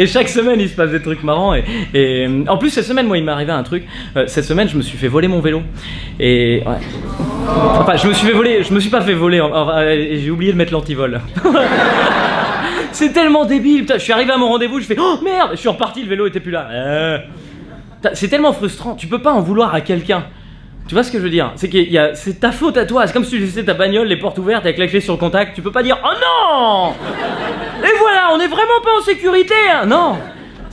Et chaque semaine, il se passe des trucs marrants. Et en plus, cette semaine, moi, il m'est arrivé un truc. Cette semaine, je me suis fait voler mon vélo. Et ouais. Enfin, je me suis pas fait voler. J'ai oublié de mettre l'antivol. C'est tellement débile. Putain, je suis arrivé à mon rendez-vous, je fais oh merde, je suis reparti, le vélo était plus là. C'est tellement frustrant. Tu peux pas en vouloir à quelqu'un. Tu vois ce que je veux dire? C'est ta faute à toi. C'est comme si tu laissais ta bagnole, les portes ouvertes avec la clé sur le contact. Tu peux pas dire oh non. Et voilà, on est vraiment pas en sécurité, hein. Non.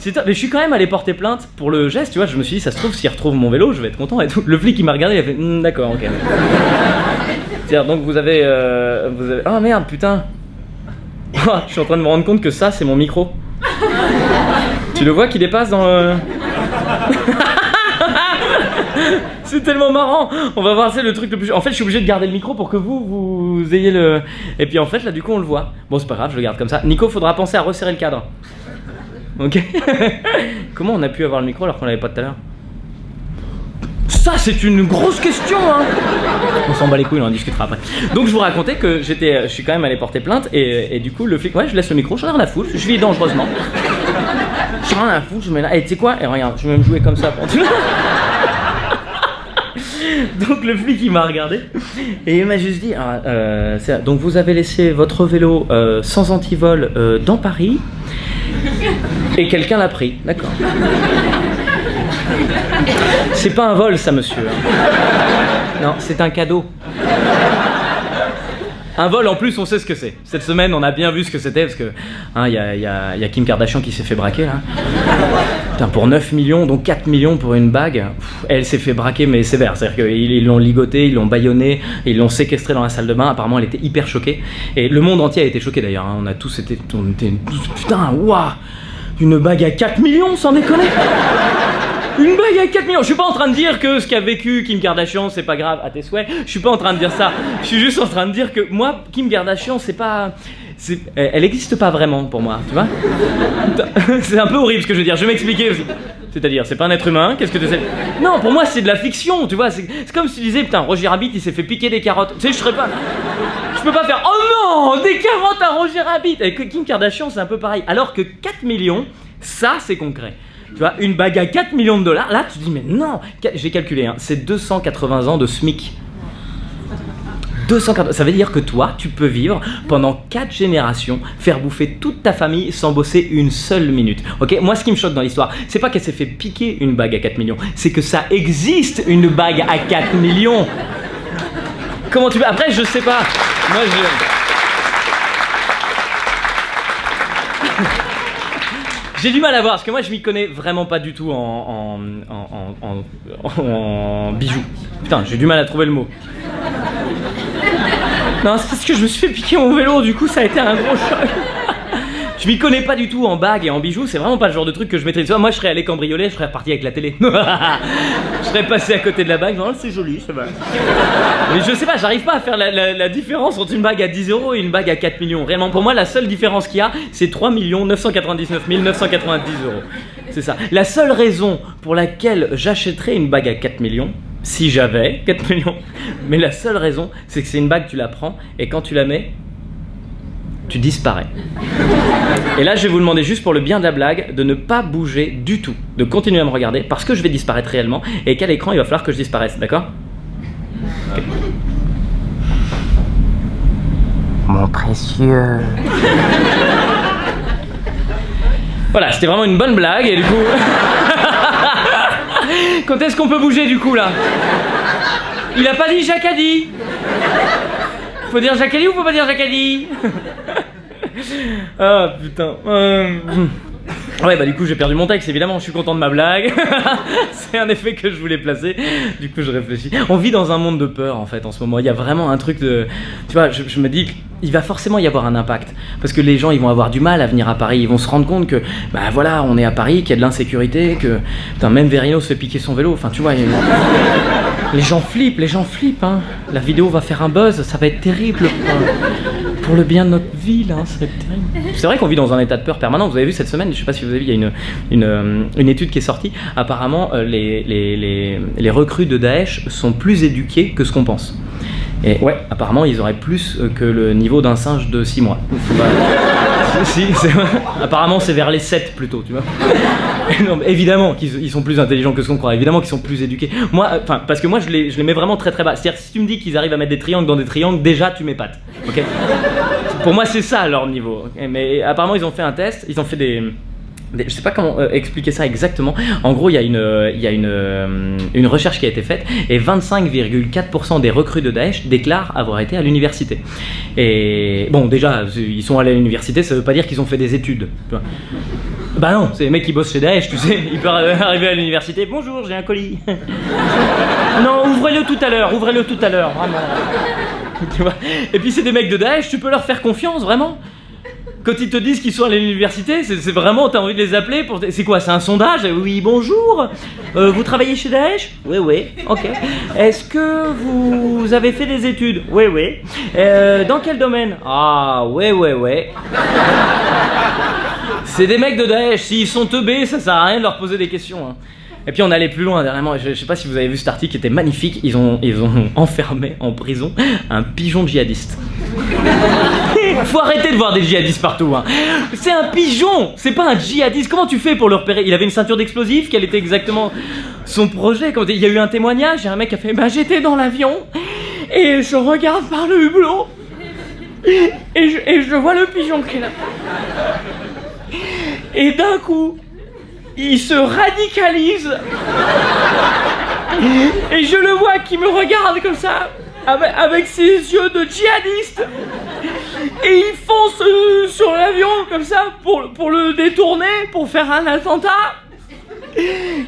Mais je suis quand même allé porter plainte pour le geste, tu vois. Je me suis dit, ça se trouve, s'il retrouve mon vélo, je vais être content et tout. Le flic, il m'a regardé, il a fait d'accord, ok. C'est-à-dire, donc vous avez. Oh merde, putain. Oh, je suis en train de me rendre compte que ça, c'est mon micro. Tu le vois qui dépasse dans le. C'est tellement marrant. On va voir, c'est le truc le plus... En fait, je suis obligé de garder le micro pour que vous ayez le... Et puis en fait, là, du coup, on le voit. Bon, c'est pas grave, je le garde comme ça. Nico, faudra penser à resserrer le cadre. Ok. Comment on a pu avoir le micro alors qu'on l'avait pas tout à l'heure? Ça, c'est une grosse question, hein. On s'en bat les couilles, on en discutera après. Donc, je vous racontais que je suis quand même allé porter plainte et du coup, le flic... Ouais, je laisse le micro, j'en ai rien à foutre, je vis dangereusement. J'en ai rien à foutre, je mets là... Et tu sais quoi? Et regarde, je vais même jouer comme ça pour tout. Donc le flic il m'a regardé et il m'a juste dit donc vous avez laissé votre vélo sans antivol dans Paris et quelqu'un l'a pris, d'accord. C'est pas un vol ça monsieur, hein. Non, c'est un cadeau. Un vol en plus, on sait ce que c'est. Cette semaine, on a bien vu ce que c'était parce que y a Kim Kardashian qui s'est fait braquer là. Putain, pour 9 millions, donc 4 millions pour une bague. Elle s'est fait braquer mais sévère. C'est-à-dire qu'ils l'ont ligotée, ils l'ont bâillonnée, ils l'ont séquestrée dans la salle de bain. Apparemment, elle était hyper choquée. Et le monde entier a été choqué d'ailleurs. On était tous putain, waouh, une bague à 4 millions, sans déconner. Une bague à 4 millions. Je suis pas en train de dire que ce qu'a vécu Kim Kardashian c'est pas grave à tes souhaits. Je suis pas en train de dire ça. Je suis juste en train de dire que moi, Kim Kardashian, elle existe pas vraiment pour moi, tu vois. C'est un peu horrible ce que je veux dire. Je vais m'expliquer aussi. C'est-à-dire, c'est pas un être humain. Qu'est-ce que tu sais? Non, pour moi c'est de la fiction, tu vois. C'est comme si tu disais putain, Roger Rabbit il s'est fait piquer des carottes. Tu sais, je peux pas faire oh non, des carottes à Roger Rabbit. Avec Kim Kardashian c'est un peu pareil. Alors que 4 millions, ça c'est concret. Tu vois, une bague à 4 millions de dollars, là tu dis mais non, j'ai calculé, hein, c'est 280 ans de SMIC. 280, ça veut dire que toi, tu peux vivre pendant 4 générations, faire bouffer toute ta famille sans bosser une seule minute. Ok, moi ce qui me choque dans l'histoire, c'est pas qu'elle s'est fait piquer une bague à 4 millions, c'est que ça existe une bague à 4 millions. Comment tu veux? Après, je sais pas. Moi, j'ai du mal à voir, parce que moi je m'y connais vraiment pas du tout en bijoux. Putain, j'ai du mal à trouver le mot. Non, c'est parce que je me suis fait piquer mon vélo, du coup ça a été un gros choc. Je m'y connais pas du tout en bagues et en bijoux, c'est vraiment pas le genre de truc que je maîtrise. Moi je serais allé cambrioler, je serais reparti avec la télé. Je serais passé à côté de la bague, non c'est joli, ça va. Mais je sais pas, j'arrive pas à faire la différence entre une bague à 10 € et une bague à 4 millions. Réellement, pour moi la seule différence qu'il y a, c'est 3 999 990 €. C'est ça. La seule raison pour laquelle j'achèterais une bague à 4 millions, si j'avais 4 millions, mais la seule raison, c'est que c'est une bague, tu la prends, et quand tu la mets, tu disparais. Et là, je vais vous demander, juste pour le bien de la blague, de ne pas bouger du tout, de continuer à me regarder, parce que je vais disparaître réellement, et qu'à l'écran, il va falloir que je disparaisse, d'accord? Okay. Mon précieux... Voilà, c'était vraiment une bonne blague, et du coup... Quand est-ce qu'on peut bouger, du coup, là? Il a pas dit Jacques a dit. Faut dire Jacques a dit ou faut pas dire Jacques a dit? Ah, putain. Ouais, bah du coup j'ai perdu mon texte, évidemment, je suis content de ma blague. C'est un effet que je voulais placer. Du coup je réfléchis. On vit dans un monde de peur en fait en ce moment. Il y a vraiment un truc de... Tu vois, je me dis il va forcément y avoir un impact. Parce que les gens ils vont avoir du mal à venir à Paris. Ils vont se rendre compte que, bah voilà, on est à Paris, qu'il y a de l'insécurité, que... Putain, même Verino se fait piquer son vélo. Enfin tu vois, les gens flippent, hein. La vidéo va faire un buzz, ça va être terrible. Pour le bien de notre vie, là, ça va être terrible. C'est vrai qu'on vit dans un état de peur permanent. Vous avez vu cette semaine, je sais pas si vous avez vu, il y a une étude qui est sortie. Apparemment, les recrues de Daesh sont plus éduqués que ce qu'on pense. Et ouais, apparemment, ils auraient plus que le niveau d'un singe de 6 mois. Si, apparemment c'est vers les 7 plutôt, tu vois. Non, mais évidemment qu'ils sont plus intelligents que ce qu'on croit, évidemment qu'ils sont plus éduqués. Moi, parce que moi je les mets vraiment très très bas. C'est-à-dire si tu me dis qu'ils arrivent à mettre des triangles dans des triangles, déjà tu m'épates. Ok. Pour moi c'est ça leur niveau. Okay, mais apparemment ils ont fait un test, ils ont fait je sais pas comment expliquer ça exactement. En gros, il y a une recherche qui a été faite et 25,4% des recrues de Daesh déclarent avoir été à l'université. Et bon, déjà, ils sont allés à l'université, ça veut pas dire qu'ils ont fait des études. Tu vois. Bah non, c'est les mecs qui bossent chez Daesh, tu sais, ils peuvent arriver à l'université. Bonjour, j'ai un colis. Non, ouvrez-le tout à l'heure, vraiment. Tu vois. Et puis c'est des mecs de Daesh, tu peux leur faire confiance, vraiment. Quand ils te disent qu'ils sont à l'université, c'est vraiment, t'as envie de les appeler pour... C'est quoi, c'est un sondage? Oui, bonjour. Vous travaillez chez Daesh? Oui, oui, ok. Est-ce que vous avez fait des études? Oui, oui. Dans quel domaine? Ah, ouais, ouais, ouais. C'est des mecs de Daesh, s'ils sont teubés, ça sert à rien de leur poser des questions. Hein. Et puis on allait plus loin dernièrement, je sais pas si vous avez vu cet article qui était magnifique, ils ont enfermé en prison un pigeon djihadiste. Faut arrêter de voir des djihadistes partout, hein. C'est un pigeon, c'est pas un djihadiste. Comment tu fais pour le repérer? Il avait une ceinture d'explosifs, quel était exactement son projet? Il y a eu un témoignage, il y a un mec qui a fait j'étais dans l'avion et je regarde par le hublot et je vois le pigeon qui est là. Et d'un coup, il se radicalise et je le vois qui me regarde comme ça avec ses yeux de djihadiste et il fonce sur l'avion comme ça pour le détourner, pour faire un attentat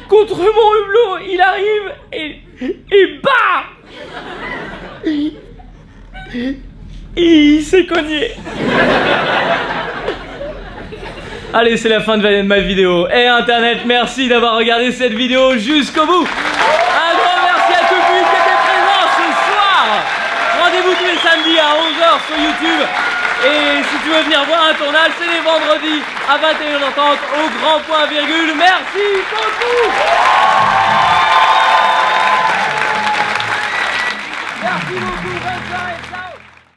contre mon hublot. Il arrive et bah, il s'est cogné. Allez, c'est la fin de ma vidéo. Et Internet, merci d'avoir regardé cette vidéo jusqu'au bout. Un grand merci à tout le public qui était présent ce soir. Rendez-vous tous les samedis à 11h sur YouTube. Et si tu veux venir voir un tournage, c'est les vendredis à 21h30 au Grand Point Virgule. Merci beaucoup.